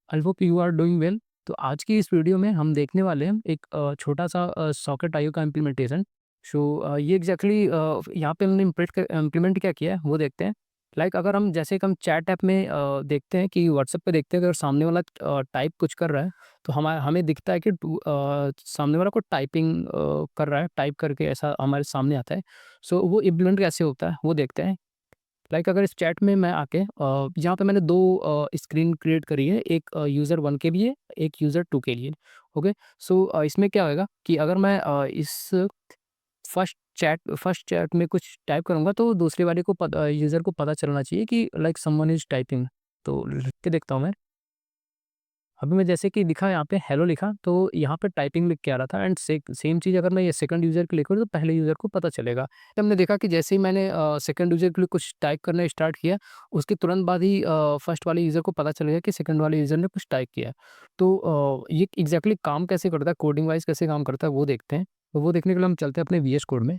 I hope you are doing well. तो आज की इस वीडियो में हम देखने वाले हैं एक छोटा सा सॉकेट आईओ का इम्प्लीमेंटेशन। ये एग्जैक्टली यहाँ पे हमने इम्प्लीमेंट क्या किया है वो देखते हैं। अगर हम जैसे कि हम चैट ऐप में देखते हैं कि व्हाट्सएप पे देखते हैं, अगर सामने वाला टाइप कुछ कर रहा है तो हमें दिखता है कि सामने वाला को टाइपिंग कर रहा है, टाइप करके ऐसा हमारे सामने आता है। वो इम्प्लीमेंट कैसे होता है वो देखते हैं। अगर इस चैट में मैं आके यहाँ पे मैंने 2 स्क्रीन क्रिएट करी है, एक यूज़र 1 के लिए, एक यूज़र 2 के लिए। ओके। इसमें क्या होएगा कि अगर मैं इस फर्स्ट चैट में कुछ टाइप करूँगा तो दूसरे वाले को यूज़र को पता चलना चाहिए कि समवन इज़ टाइपिंग। तो लिख के देखता हूँ मैं। अभी मैं जैसे कि लिखा यहाँ पे हेलो लिखा तो यहाँ पे टाइपिंग लिख के आ रहा था, एंड सेम चीज़ अगर मैं ये सेकंड यूज़र के लिए करूँ तो पहले यूज़र को पता चलेगा। तो हमने देखा कि जैसे ही मैंने सेकंड यूज़र के लिए कुछ टाइप करना स्टार्ट किया, उसके तुरंत बाद ही फर्स्ट वाले यूज़र को पता चल गया कि सेकंड वाले यूज़र ने कुछ टाइप किया है। ये एग्जैक्टली काम कैसे करता है, कोडिंग वाइज कैसे काम करता है वो देखते हैं। तो वो देखने के लिए हम चलते हैं अपने वीएस कोड में।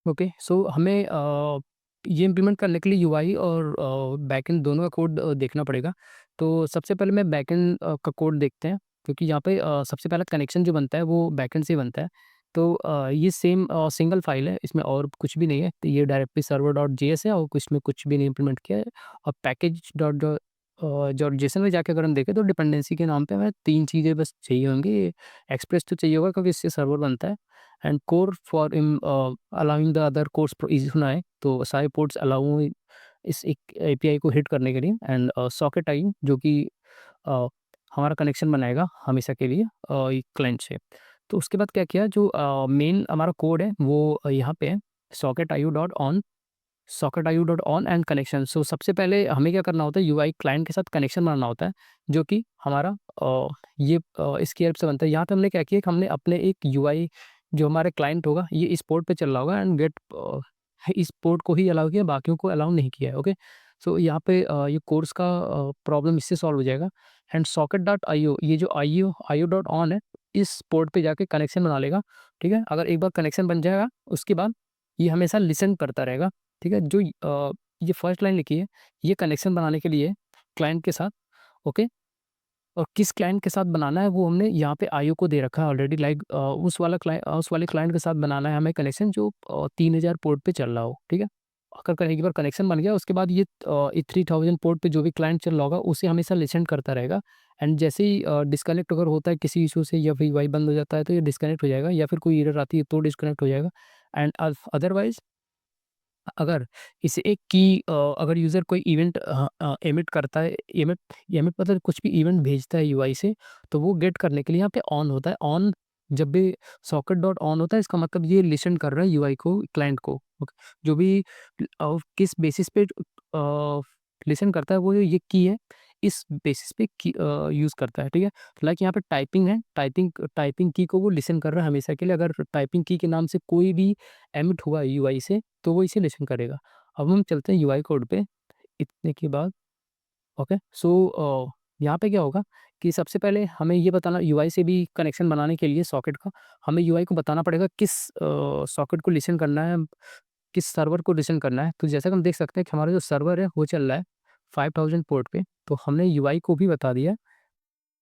ओके। हमें ये इम्प्लीमेंट करने के लिए यूआई और बैकएंड दोनों का कोड देखना पड़ेगा। तो सबसे पहले मैं बैकएंड का कोड देखते हैं, क्योंकि यहाँ पे सबसे पहला कनेक्शन जो बनता है वो बैकएंड से ही बनता है। ये सेम सिंगल फाइल है, इसमें और कुछ भी नहीं है। तो ये डायरेक्टली सर्वर डॉट जेएस है और इसमें कुछ भी नहीं इम्प्लीमेंट किया है। और पैकेज डॉट जो जेसन में जाके अगर हम देखें तो डिपेंडेंसी के नाम पे हमें 3 चीज़ें बस चाहिए होंगी। एक्सप्रेस तो चाहिए होगा क्योंकि इससे सर्वर बनता है, and core for allowing the other course easy होना है, तो सारे पोर्ट्स अलाउ इस एक एपीआई को हिट करने के लिए, एंड सॉकेट आई जो कि अ, हमारा कनेक्शन बनाएगा हमेशा के लिए एक क्लाइंट से। तो उसके बाद क्या किया, जो मेन हमारा कोड है वो यहाँ पे है, socket IO dot on, and connection. सबसे पहले हमें क्या करना होता है, यूआई क्लाइंट के साथ कनेक्शन बनाना होता है, जो कि हमारा इसकी हेल्प से बनता है। यहाँ पे हमने क्या किया कि हमने अपने एक यूआई जो हमारे क्लाइंट होगा ये इस पोर्ट पे चल रहा होगा, एंड इस पोर्ट को ही अलाउ किया, बाकियों को अलाउ नहीं किया है। ओके। यहाँ पे ये कोर्स का प्रॉब्लम इससे सॉल्व हो जाएगा। एंड सॉकेट डॉट आईओ, ये जो आईओ डॉट ऑन है, इस पोर्ट पे जाके कनेक्शन बना लेगा। ठीक है, अगर एक बार कनेक्शन बन जाएगा उसके बाद ये हमेशा लिसन करता रहेगा। ठीक है, ये फर्स्ट लाइन लिखी है, ये कनेक्शन बनाने के लिए क्लाइंट के साथ। ओके। और किस क्लाइंट के साथ बनाना है वो हमने यहाँ पे आईओ को दे रखा है ऑलरेडी। उस वाले क्लाइंट के साथ बनाना है हमें कनेक्शन जो 3000 पोर्ट पे चल रहा हो। ठीक है, एक बार कनेक्शन बन गया उसके बाद ये 3000 पोर्ट पे जो भी क्लाइंट चल रहा होगा उसे हमेशा लिसन करता रहेगा। एंड जैसे ही डिस्कनेक्ट अगर होता है किसी इशू से, या फिर वाई बंद हो जाता है तो ये डिस्कनेक्ट हो जाएगा, या फिर कोई एरर आती है तो डिस्कनेक्ट हो जाएगा। एंड अदरवाइज अगर इसे एक की अगर यूज़र कोई इवेंट एमिट करता है, एमिट एमिट मतलब कुछ भी इवेंट भेजता है यूआई से, तो वो गेट करने के लिए यहाँ पे ऑन होता है। ऑन जब भी सॉकेट डॉट ऑन होता है इसका मतलब ये लिसन कर रहा है यूआई को, क्लाइंट को। ओके। जो भी किस बेसिस पे लिसन करता है वो ये की है, इस बेसिस पे की यूज़ करता है। ठीक है, यहाँ पे टाइपिंग है, टाइपिंग की को वो लिसन कर रहा है हमेशा के लिए। अगर टाइपिंग की के नाम से कोई भी एमिट हुआ यूआई से तो वो इसे लिसन करेगा। अब हम चलते हैं यूआई कोड पे इतने के बाद। ओके। यहाँ पे क्या होगा कि सबसे पहले हमें ये बताना, यूआई से भी कनेक्शन बनाने के लिए सॉकेट का, हमें यूआई को बताना पड़ेगा किस सॉकेट को लिसन करना है, किस सर्वर को लिसन करना है। तो जैसा कि हम देख सकते हैं कि हमारा जो सर्वर है वो चल रहा है 5000 पोर्ट पे, तो हमने यूआई को भी बता दिया।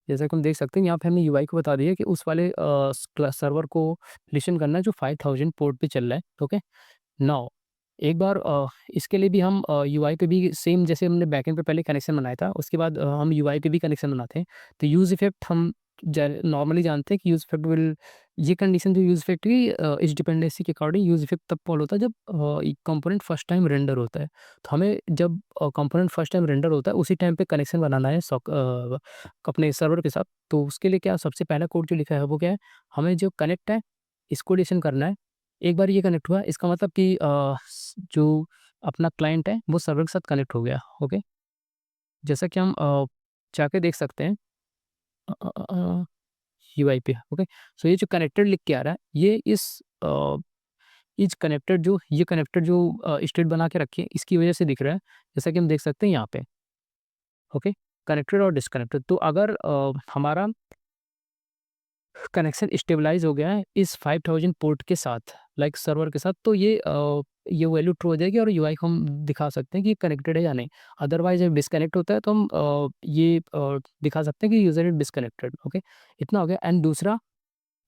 जैसा कि हम देख सकते हैं यहाँ पे हमने यूआई को बता दिया कि उस वाले सर्वर को लिसन करना है जो 5000 पोर्ट पे चल रहा है। ओके। नाउ एक बार इसके लिए भी हम यूआई पे भी सेम जैसे हमने बैकएंड पे पहले कनेक्शन बनाया था, उसके बाद हम यूआई पे भी कनेक्शन बनाते हैं। तो यूज़ इफ़ेक्ट हम नॉर्मली जानते हैं कि यूज़ इफ़ेक्ट विल, ये कंडीशन जो यूज़ इफ़ेक्ट की इस डिपेंडेंसी के अकॉर्डिंग यूज़ इफ़ेक्ट तब फॉलो होता है जब एक कंपोनेंट फर्स्ट टाइम रेंडर होता है। तो हमें जब कंपोनेंट फर्स्ट टाइम रेंडर होता है उसी टाइम पे कनेक्शन बनाना है अपने सर्वर के साथ। तो उसके लिए क्या, सबसे पहला कोड जो लिखा है वो क्या है, हमें जो कनेक्ट है इसको लिसन करना है। एक बार ये कनेक्ट हुआ इसका मतलब कि जो अपना क्लाइंट है वो सर्वर के साथ कनेक्ट हो गया। ओके। जैसा कि हम जाके देख सकते हैं यूआई पे। ओके। ये जो कनेक्टेड लिख के आ रहा है ये ये कनेक्टेड जो स्टेट बना के रखी है इसकी वजह से दिख रहा है, जैसा कि हम देख सकते हैं यहाँ पे। ओके। कनेक्टेड और डिस्कनेक्टेड, तो अगर हमारा कनेक्शन स्टेबलाइज हो गया है इस 5000 पोर्ट के साथ, लाइक सर्वर के साथ, तो ये वैल्यू ट्रू हो जाएगी और यूआई को हम दिखा सकते हैं कि कनेक्टेड है या नहीं। अदरवाइज़ जब डिस्कनेक्ट होता है तो हम दिखा सकते हैं कि यूज़र इज़ डिस्कनेक्टेड, ओके? इतना हो गया। एंड दूसरा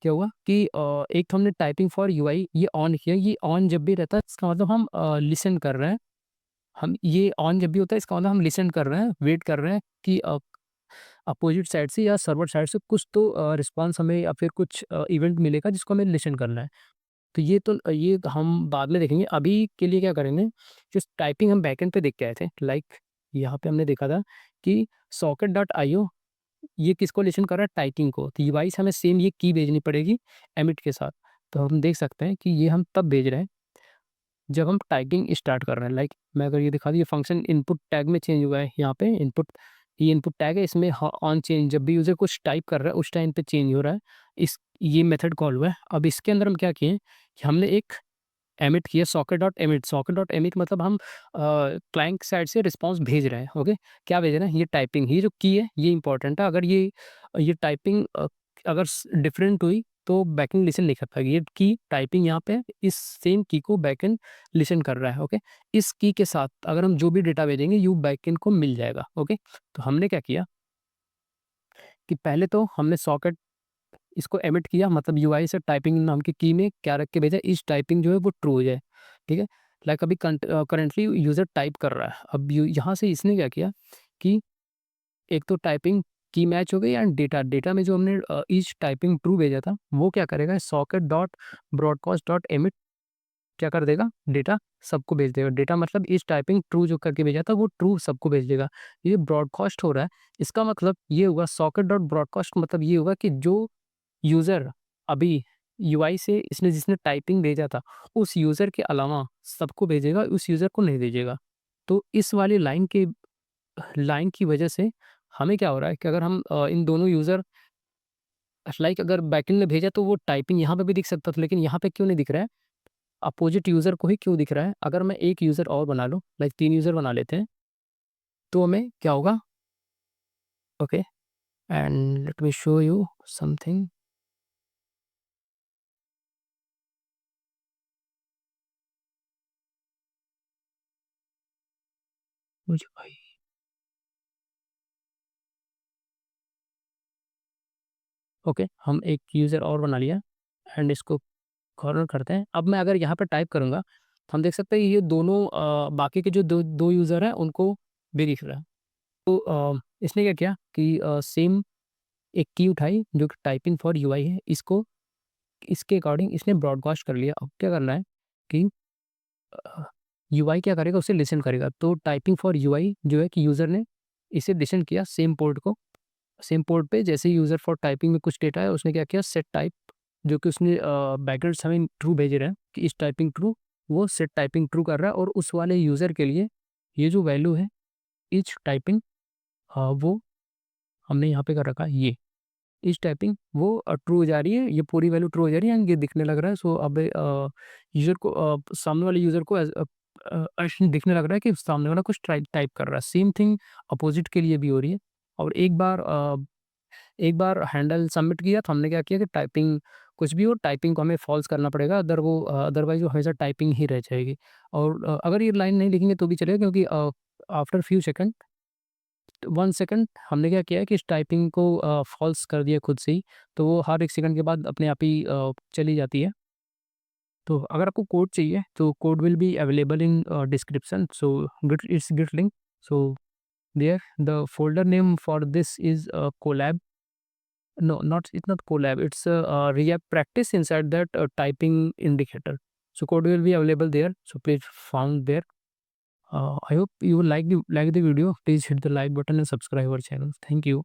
क्या हुआ कि एक तो हमने टाइपिंग फॉर यूआई ये ऑन किया, ये ऑन जब भी रहता है इसका मतलब हम लिसन कर रहे हैं। हम ये ऑन जब भी होता है इसका मतलब हम लिसन कर रहे हैं, वेट कर रहे हैं कि अपोज़िट साइड से या सर्वर साइड से कुछ तो रिस्पॉन्स हमें या फिर कुछ इवेंट मिलेगा जिसको हमें लिसन करना है। तो ये तो हम बाद में देखेंगे, अभी के लिए क्या करेंगे, जस्ट टाइपिंग हम बैकएंड पे देख के आए थे। लाइक यहाँ पे हमने देखा था कि socket.io ये किसको लिसन कर रहा है, टाइपिंग को। तो यूआई से हमें सेम ये की भेजनी पड़ेगी एमिट के साथ। तो हम देख सकते हैं कि ये हम तब भेज रहे हैं जब हम टाइपिंग स्टार्ट कर रहे हैं। लाइक मैं अगर ये दिखा दूँ, ये फंक्शन इनपुट टैग में चेंज हुआ है यहाँ पे। ये इनपुट टैग है, इसमें ऑन चेंज जब भी यूज़र कुछ टाइप कर रहा है उस टाइम पे चेंज हो रहा है। ये मेथड कॉल हुआ है। अब इसके अंदर हम क्या किए कि हमने एक एमिट किया सॉकेट डॉट एमिट मतलब हम क्लाइंट साइड से रिस्पॉन्स भेज रहे हैं, ओके? क्या भेज रहे हैं? ये टाइपिंग, ये जो की है ये इंपॉर्टेंट है। अगर ये टाइपिंग अगर डिफरेंट हुई तो बैकएंड लिसन नहीं कर पाएगी। ये की टाइपिंग यहाँ पे इस सेम की को बैकएंड लिसन कर रहा है, ओके? इस की के साथ अगर हम जो भी डेटा भेजेंगे ये बैकएंड को मिल जाएगा, ओके? तो हमने क्या किया कि पहले तो हमने सॉकेट इसको एमिट किया, मतलब यूआई से टाइपिंग नाम की की में क्या रख के भेजा, इस टाइपिंग जो है वो ट्रू हो जाए, ठीक है? लाइक अभी करंटली यूज़र टाइप कर रहा है। अब यहाँ से इसने क्या किया कि एक तो टाइपिंग की मैच हो गई एंड डेटा में जो हमने ईच टाइपिंग ट्रू भेजा था वो क्या करेगा, socket dot broadcast dot emit क्या कर देगा, डेटा सबको भेज देगा। डेटा मतलब इस टाइपिंग ट्रू जो करके भेजा था वो ट्रू सबको भेज देगा। ये ब्रॉडकास्ट हो रहा है, इसका मतलब ये हुआ सॉकेट डॉट ब्रॉडकास्ट, मतलब ये हुआ कि जो यूज़र अभी यूआई से इसने जिसने टाइपिंग भेजा था, उस यूज़र के अलावा सबको भेजेगा, उस यूज़र को नहीं भेजेगा। तो इस वाली लाइन की वजह से हमें क्या हो रहा है कि अगर हम इन दोनों यूज़र लाइक अगर बैकएंड ने भेजा तो वो टाइपिंग यहाँ पे भी दिख सकता था, लेकिन यहाँ पे क्यों नहीं दिख रहा है? अपोज़िट यूज़र को ही क्यों दिख रहा है? अगर मैं एक यूज़र और बना लूँ, लाइक 3 यूज़र बना लेते हैं, तो हमें क्या होगा? Okay, and let me show you something. मुझे भाई ओके, हम एक यूज़र और बना लिया एंड इसको कॉर्नर करते हैं। अब मैं अगर यहाँ पे टाइप करूँगा, हम देख सकते हैं ये दोनों बाकी के जो 2 यूज़र हैं उनको भी दिख रहा है। तो इसने क्या किया कि सेम एक की उठाई जो कि टाइपिंग फॉर यूआई है, इसको इसके अकॉर्डिंग इसने ब्रॉडकास्ट कर लिया। अब क्या करना है कि अ, यूआई क्या करेगा, उसे लिसन करेगा। तो टाइपिंग फॉर यूआई जो है कि यूज़र ने इसे लिसन किया सेम पोर्ट को, सेम पोर्ट पे जैसे ही यूज़र फॉर टाइपिंग में कुछ डेटा है उसने क्या किया, सेट टाइप जो कि उसने बैकग्राउंड्स हमें ट्रू भेज रहे हैं कि इस टाइपिंग ट्रू, वो सेट टाइपिंग ट्रू कर रहा है और उस वाले यूज़र के लिए ये जो वैल्यू है ईच टाइपिंग वो हमने यहाँ पे कर रखा है ये ईच टाइपिंग वो ट्रू हो जा रही है, ये पूरी वैल्यू ट्रू हो जा रही है एंड ये दिखने लग रहा है। सो अब यूज़र को सामने वाले यूज़र को ऐसे दिखने लग रहा है कि सामने वाला कुछ टाइप टाइप कर रहा है। सेम थिंग अपोजिट के लिए भी हो रही है। और एक बार हैंडल सबमिट किया तो हमने क्या किया कि टाइपिंग कुछ भी हो, टाइपिंग को हमें फ़ॉल्स करना पड़ेगा, अदरवाइज़ वो हमेशा टाइपिंग ही रह जाएगी। और अगर ये लाइन नहीं लिखेंगे तो भी चलेगा, क्योंकि आफ्टर फ्यू सेकंड 1 सेकंड हमने क्या किया है कि इस टाइपिंग को फ़ॉल्स कर दिया खुद से ही, तो वो हर 1 सेकंड के बाद अपने आप ही चली जाती है। तो अगर आपको कोड चाहिए तो code will be available in description, so git link, so there the folder name for this is Colab. No, not it's not Colab. It's a React practice inside that typing indicator. So code will be available there. So please found there. I hope you will like the video. Please hit the like button and subscribe our channel. Thank you.